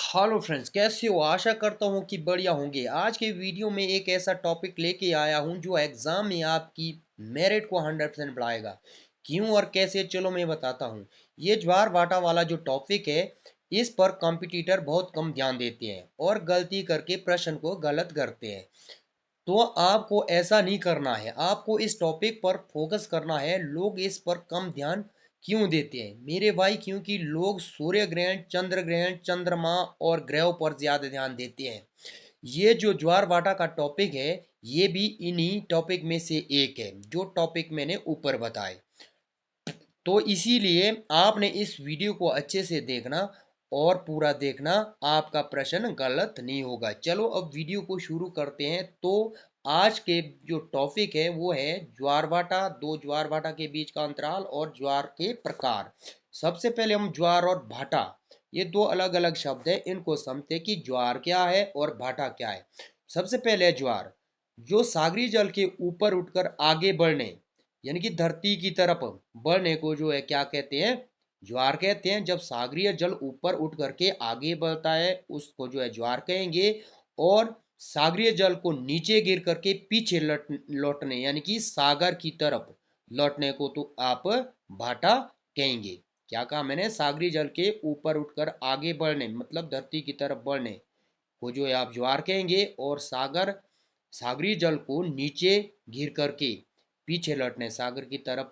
Hello friends, कैसे हो? आशा करता हूँ कि बढ़िया होंगे। आज के वीडियो में एक ऐसा टॉपिक लेके आया हूँ जो एग्जाम में आपकी मेरिट को 100% बढ़ाएगा। क्यों और कैसे, चलो मैं बताता हूँ। ये ज्वार भाटा वाला जो टॉपिक है, इस पर कॉम्पिटिटर बहुत कम ध्यान देते हैं और गलती करके प्रश्न को गलत करते हैं। तो आपको ऐसा नहीं करना है, आपको इस टॉपिक पर फोकस करना है। लोग इस पर कम ध्यान क्यों देते हैं मेरे भाई? क्योंकि लोग सूर्य ग्रहण, चंद्रमा और ग्रहों पर ज्यादा ध्यान देते हैं। ये जो ज्वार भाटा का टॉपिक है, ये भी इन्हीं टॉपिक में से एक है जो टॉपिक मैंने ऊपर बताए। तो इसीलिए आपने इस वीडियो को अच्छे से देखना और पूरा देखना, आपका प्रश्न गलत नहीं होगा। चलो अब वीडियो को शुरू करते हैं। तो आज के जो टॉपिक है वो है ज्वार भाटा, दो ज्वार भाटा के बीच का अंतराल और ज्वार के प्रकार। सबसे पहले हम ज्वार और भाटा, ये दो अलग अलग शब्द है, इनको समझते कि ज्वार क्या है और भाटा क्या है। सबसे पहले ज्वार, जो सागरी जल के ऊपर उठकर आगे बढ़ने, यानी कि धरती की तरफ बढ़ने को जो है क्या कहते हैं? ज्वार कहते हैं। जब सागरीय जल ऊपर उठ करके आगे बढ़ता है उसको जो है ज्वार कहेंगे। और सागरीय जल को नीचे गिर करके पीछे लौटने यानी कि सागर की तरफ लौटने को तो आप भाटा कहेंगे। क्या कहा मैंने? सागरीय जल के ऊपर उठकर आगे बढ़ने मतलब धरती की तरफ बढ़ने को जो है आप ज्वार कहेंगे। और सागरीय जल को नीचे गिर करके पीछे लौटने, सागर की तरफ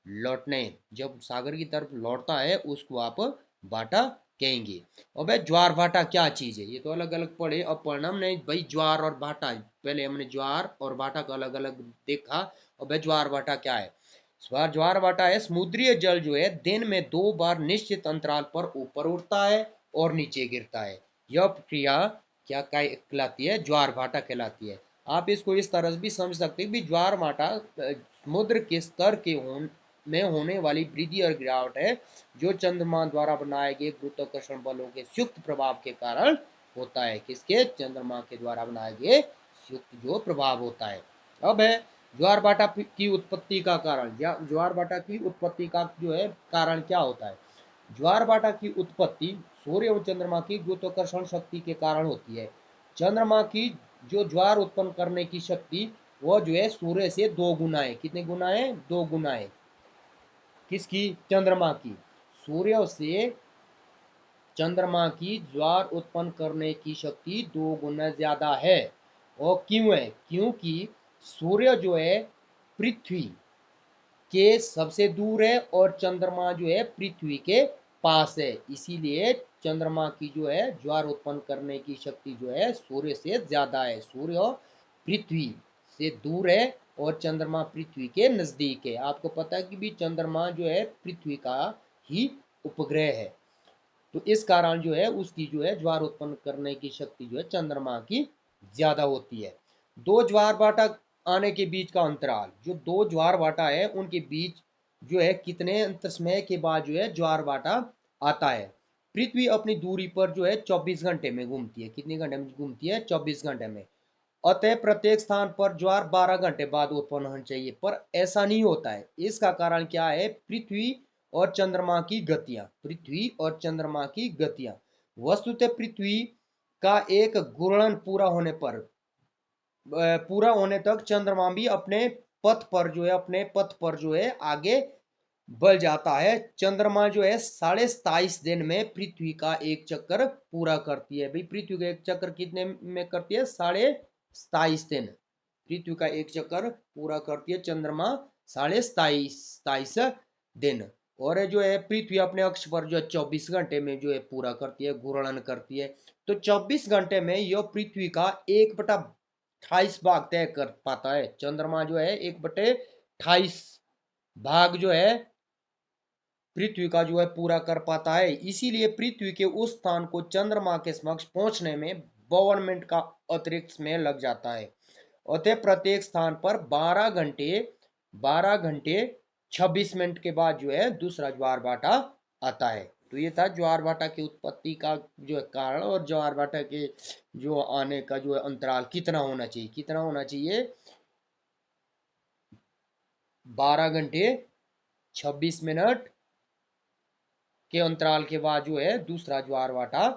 लौटने, जब सागर की तरफ लौटता है उसको आप भाटा कहेंगे। और भाई ज्वार भाटा क्या चीज है, ये तो अलग अलग पढ़े। अब पढ़ना नहीं भाई, ज्वार और भाटा, पहले हमने ज्वार और भाटा को अलग अलग देखा। और भाई ज्वार भाटा क्या है? ज्वार भाटा है समुद्रीय जल जो है दिन में 2 बार निश्चित अंतराल पर ऊपर उठता है और नीचे गिरता है। यह प्रक्रिया क्या कहलाती है? ज्वार भाटा कहलाती है। आप इसको इस तरह से भी समझ सकते हैं कि ज्वार भाटा समुद्र के स्तर के में होने वाली वृद्धि और गिरावट है, जो चंद्रमा द्वारा बनाए गए गुरुत्वाकर्षण बलों के संयुक्त प्रभाव के कारण होता है। किसके? चंद्रमा के द्वारा बनाए गए संयुक्त जो प्रभाव होता है। अब है ज्वार भाटा की उत्पत्ति का कारण। ज्वार भाटा की उत्पत्ति का जो है कारण क्या होता है? ज्वार भाटा की उत्पत्ति सूर्य और चंद्रमा की गुरुत्वाकर्षण शक्ति के कारण होती है। चंद्रमा की जो ज्वार उत्पन्न करने की शक्ति, वो जो है सूर्य से 2 गुना है। कितने गुना है? 2 गुना है। किसकी? चंद्रमा की। सूर्य से चंद्रमा की ज्वार उत्पन्न करने की शक्ति 2 गुना ज्यादा है। और क्यों है? क्योंकि सूर्य जो है पृथ्वी के सबसे दूर है और चंद्रमा जो है पृथ्वी के पास है। इसीलिए चंद्रमा की जो है ज्वार उत्पन्न करने की शक्ति जो है सूर्य से ज्यादा है। सूर्य पृथ्वी से दूर है और चंद्रमा पृथ्वी के नजदीक है। आपको पता है कि भी चंद्रमा जो है पृथ्वी का ही उपग्रह है। तो इस कारण जो है उसकी जो है ज्वार उत्पन्न करने की शक्ति जो है चंद्रमा की ज्यादा होती है। दो ज्वार भाटा आने के बीच का अंतराल, जो दो ज्वार भाटा है उनके बीच जो है कितने अंतर समय के बाद जो है ज्वार भाटा आता है? पृथ्वी अपनी दूरी पर जो है 24 घंटे में घूमती है। कितने घंटे में घूमती है? 24 घंटे में। अतः प्रत्येक स्थान पर ज्वार 12 घंटे बाद उत्पन्न होना चाहिए, पर ऐसा नहीं होता है। इसका कारण क्या है? पृथ्वी और चंद्रमा की गतियां। पृथ्वी और चंद्रमा की गतियां, वस्तुतः पृथ्वी का एक घूर्णन पूरा होने तक चंद्रमा भी अपने पथ पर जो है आगे बढ़ जाता है। चंद्रमा जो है 27.5 दिन में पृथ्वी का एक चक्कर पूरा करती है। भाई पृथ्वी का एक चक्कर कितने में करती है? 27.5 दिन। पृथ्वी का एक चक्कर पूरा करती है चंद्रमा 27.5 दिन। और जो है पृथ्वी अपने अक्ष पर जो है 24 घंटे में जो है पूरा करती है, घूर्णन करती है। तो 24 घंटे में यह पृथ्वी का 1/28 भाग तय कर पाता है। चंद्रमा जो है 1/28 भाग जो है पृथ्वी का जो है पूरा कर पाता है। इसीलिए पृथ्वी के उस स्थान को चंद्रमा के समक्ष पहुंचने में 52 मिनट का अतिरिक्त समय लग जाता है। अतः प्रत्येक स्थान पर 12 घंटे 26 मिनट के बाद जो है दूसरा ज्वार भाटा आता है। तो ये था ज्वार भाटा की उत्पत्ति का जो है कारण, और ज्वार भाटा के जो आने का जो है अंतराल कितना होना चाहिए? कितना होना चाहिए? 12 घंटे 26 मिनट के अंतराल के बाद जो है दूसरा ज्वार भाटा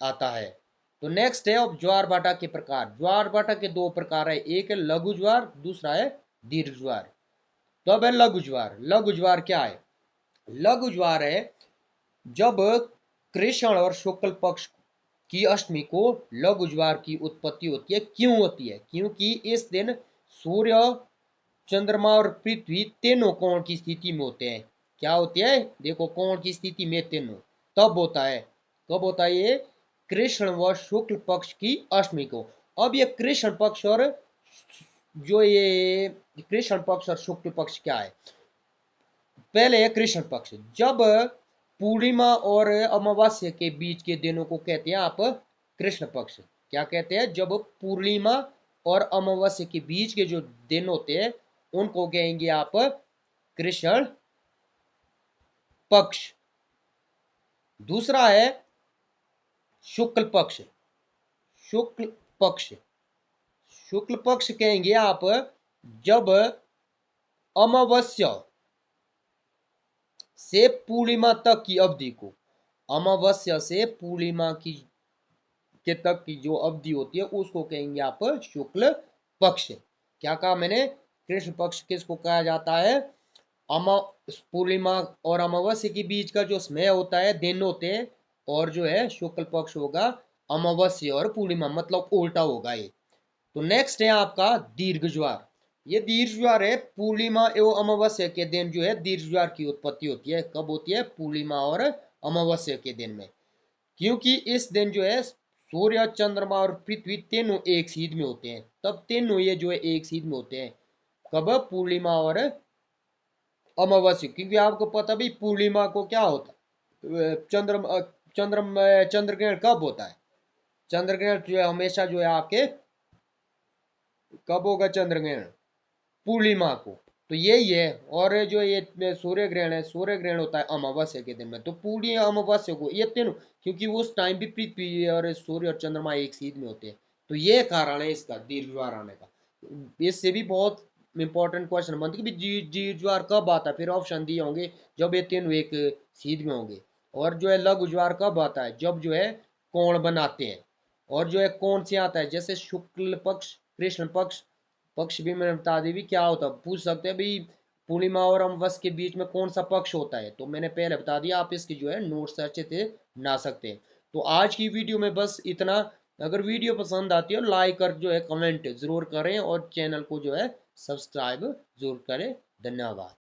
आता है। तो नेक्स्ट है अब ज्वार भाटा के प्रकार। ज्वार भाटा के दो प्रकार है, एक है लघु ज्वार, दूसरा है दीर्घ ज्वार। तो अब है लघु ज्वार। लघु ज्वार क्या है? लघु ज्वार है जब कृष्ण और शुक्ल पक्ष की अष्टमी को लघु ज्वार की उत्पत्ति होती है। क्यों होती है? क्योंकि इस दिन सूर्य, चंद्रमा और पृथ्वी तीनों कोण की स्थिति में होते हैं। क्या होते हैं? देखो, कोण की स्थिति में तीनों तब होता है। कब होता है ये? कृष्ण व शुक्ल पक्ष की अष्टमी को। अब ये कृष्ण पक्ष और जो ये कृष्ण पक्ष और शुक्ल पक्ष क्या है? पहले है कृष्ण पक्ष। जब पूर्णिमा और अमावस्या के बीच के दिनों को कहते हैं आप कृष्ण पक्ष। क्या कहते हैं? जब पूर्णिमा और अमावस्या के बीच के जो दिन होते हैं उनको कहेंगे आप कृष्ण पक्ष। दूसरा है शुक्ल पक्ष। शुक्ल पक्ष, शुक्ल पक्ष कहेंगे आप जब अमावस्या से पूर्णिमा तक की अवधि को, अमावस्या से पूर्णिमा की के तक की जो अवधि होती है उसको कहेंगे आप शुक्ल पक्ष। क्या कहा मैंने? कृष्ण पक्ष किसको कहा जाता है? अमा पूर्णिमा और अमावस्या के बीच का जो समय होता है, दिन होते हैं। और जो है शुक्ल पक्ष होगा अमावस्या और पूर्णिमा, मतलब उल्टा होगा ये। तो नेक्स्ट है आपका दीर्घ ज्वार। ये दीर्घ ज्वार है पूर्णिमा एवं अमावस्या के दिन जो है दीर्घ ज्वार की उत्पत्ति होती है। कब होती है? पूर्णिमा और अमावस्या के दिन में। क्योंकि इस दिन जो है सूर्य, चंद्रमा और पृथ्वी तीनों एक सीध में होते हैं। तब तीनों ये जो है एक सीध में होते हैं। कब? पूर्णिमा और अमावस्या। क्योंकि आपको पता भी पूर्णिमा को क्या होता है, चंद्र ग्रहण कब होता है? चंद्र ग्रहण जो है हमेशा जो है आपके कब होगा चंद्र ग्रहण? पूर्णिमा को। तो यही है। और जो ये सूर्य ग्रहण है, सूर्य ग्रहण होता है अमावस्या के दिन में। तो पूरी अमावस्या को ये तीनों, क्योंकि उस टाइम भी पृथ्वी और सूर्य और चंद्रमा एक सीध में होते हैं। तो ये कारण है इसका दीर्घ ज्वार आने का। इससे भी बहुत इंपॉर्टेंट क्वेश्चन बनते कि दीर्घ ज्वार कब आता है? फिर ऑप्शन दिए होंगे जब ये तीनों एक सीध में होंगे। और जो है लघु ज्वार कब आता है? जब जो है कोण बनाते हैं। और जो है कौन से आता है? जैसे शुक्ल पक्ष, कृष्ण पक्ष। पक्ष भी मैंने बता दी भी क्या होता है, पूछ सकते हैं भाई पूर्णिमा और अमावस्या के बीच में कौन सा पक्ष होता है। तो मैंने पहले बता दिया, आप इसकी जो है नोट्स अच्छे से बना सकते हैं। तो आज की वीडियो में बस इतना। अगर वीडियो पसंद आती है लाइक और जो है कमेंट जरूर करें और चैनल को जो है सब्सक्राइब जरूर करें। धन्यवाद।